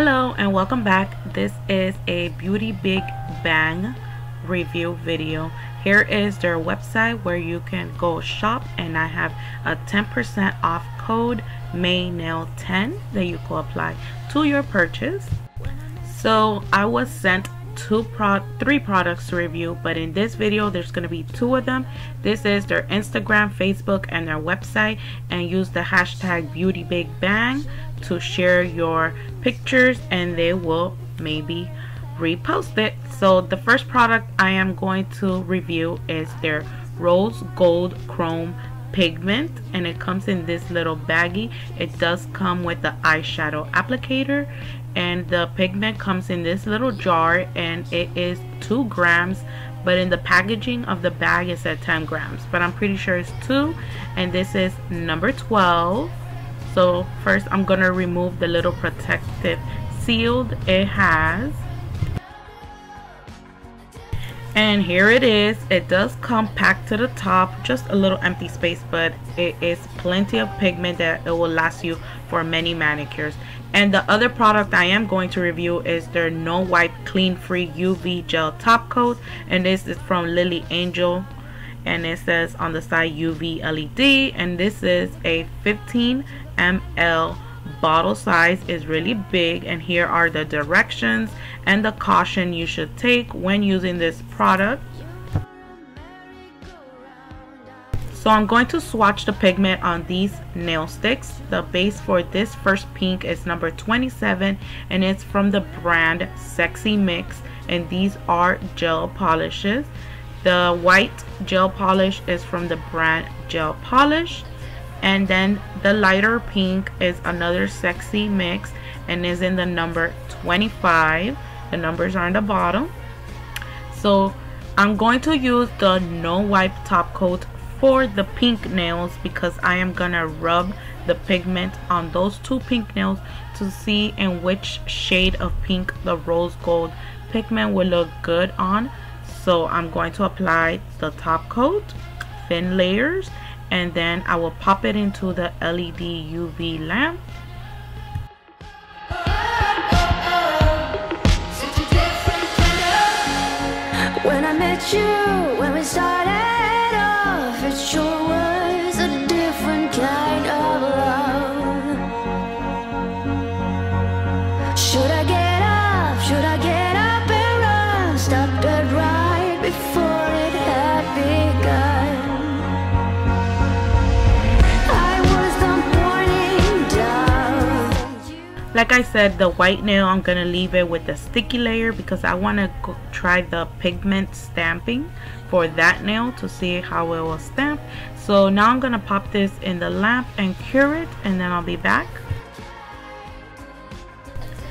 Hello and welcome back. This is a BeautyBigBang review video. Here is their website where you can go shop, and I have a 10% off code MAENAIL10 that you can apply to your purchase. So I was sent three products to review, but in this video there's going to be two of them. This is their Instagram, Facebook, and their website, and use the hashtag BeautyBigBang to share your pictures and they will maybe repost it. So the first product I am going to review is their Rose Gold Chrome Pigment, and it comes in this little baggie. It does come with the eyeshadow applicator, and the pigment comes in this little jar, and it is 2 grams, but in the packaging of the bag it said 10 grams, but I'm pretty sure it's 2, and this is number 12. So first I'm gonna remove the little protective seal it has, and here it is. It does come packed to the top, just a little empty space, but it is plenty of pigment that it will last you for many manicures. And the other product I am going to review is their No Wipe Clean Free UV Gel Top Coat, and this is from Lily Angel, and it says on the side UV LED, and this is a 15 ml bottle size. Is really big, and here are the directions and the caution you should take when using this product. So I'm going to swatch the pigment on these nail sticks. The base for this first pink is number 27, and it's from the brand Sexy Mix, and these are gel polishes. The white gel polish is from the brand Gel Polish, and then the lighter pink is another Sexy Mix and is in the number 25. The numbers are on the bottom. So I'm going to use the No Wipe top coat for the pink nails because I am gonna rub the pigment on those 2 pink nails to see in which shade of pink the rose gold pigment will look good on. So I'm going to apply the top coat, thin layers, and then I will pop it into the LED UV lamp. When I met you, when we started off, it sure was a different kind of love. Should I get up? Should I get up and run? Stop dead right before it had begun. I was the morning dove. Like I said, the white nail I'm gonna leave it with the sticky layer because I want to try the pigment stamping for that nail to see how it will stamp. So now I'm gonna pop this in the lamp and cure it, and then I'll be back.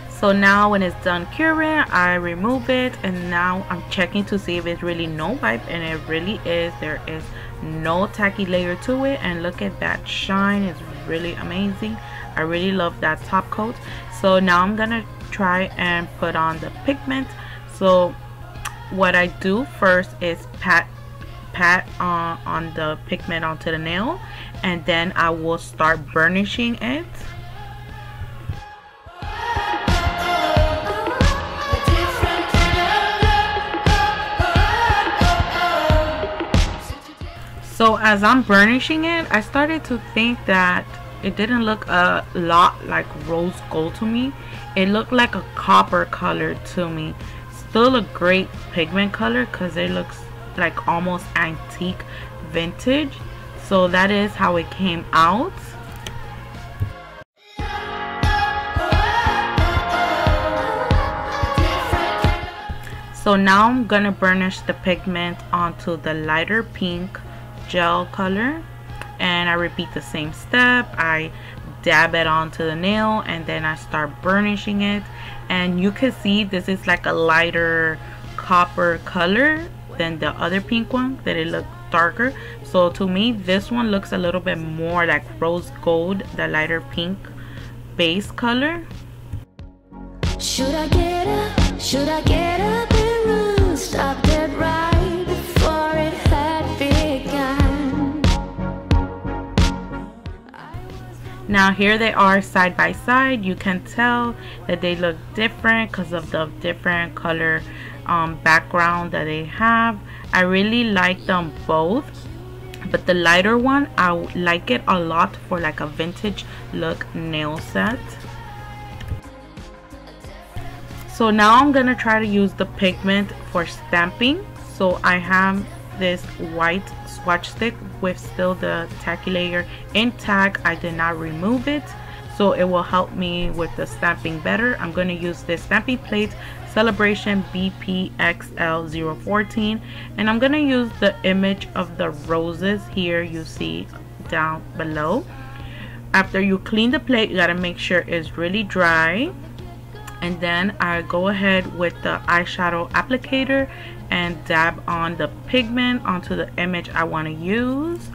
So now when it's done curing, I remove it, and now I'm checking to see if it's really no wipe, and it really is. There is no tacky layer to it, and look at that shine. It's really amazing. I really love that top coat. So now I'm gonna try and put on the pigment. So what I do first is pat on the pigment onto the nail, and then I will start burnishing it. So as I'm burnishing it, I started to think that it didn't look a lot like rose gold to me. It looked like a copper color to me. Still a great pigment color because it looks like almost antique vintage. So that is how it came out. So now I'm gonna burnish the pigment onto the lighter pink gel color, and I repeat the same step. I dab it onto the nail, and then I start burnishing it, and you can see this is like a lighter copper color than the other pink one, that it looked darker. So to me this one looks a little bit more like rose gold, the lighter pink base color. Should I get up? Should I get up and run? Stop dead right before it had begun. Now here they are side by side. You can tell that they look different because of the different color background that they have. I really like them both, but the lighter one, I like it a lot for like a vintage look nail set. So now I'm gonna try to use the pigment for stamping. So I have this white swatch stick with still the tacky layer intact. I did not remove it, so it will help me with the stamping better. I'm going to use this stamping plate Celebration BPXL014, and I'm going to use the image of the roses here you see down below. After you clean the plate, you got to make sure it's really dry, and then I go ahead with the eyeshadow applicator and dab on the pigment onto the image I want to use.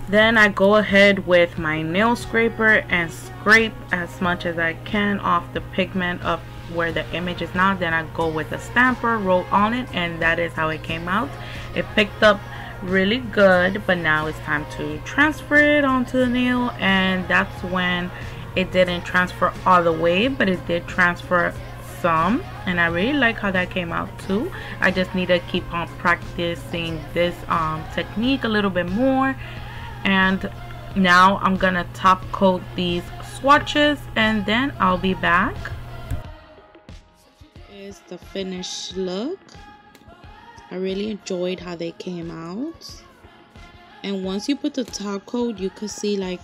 Then I go ahead with my nail scraper and scrape as much as I can off the pigment of where the image is now. Then I go with the stamper, roll on it, and that is how it came out. It picked up really good, but now it's time to transfer it onto the nail, and that's when it didn't transfer all the way, but it did transfer some, and I really like how that came out too. I just need to keep on practicing this technique a little bit more. And now I'm gonna top coat these swatches, and then I'll be back. This is the finished look. I really enjoyed how they came out, and once you put the top coat, you could see like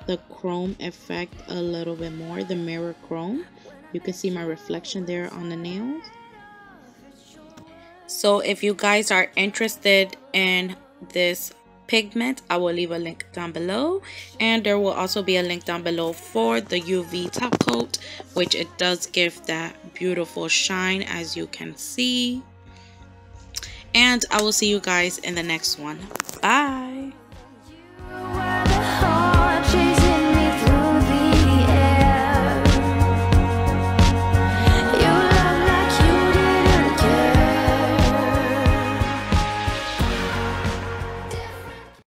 the chrome effect a little bit more, the mirror chrome. You can see my reflection there on the nails. So if you guys are interested in this pigment, I will leave a link down below, and there will also be a link down below for the UV top coat, which it does give that beautiful shine, as you can see. And I will see you guys in the next one. Bye.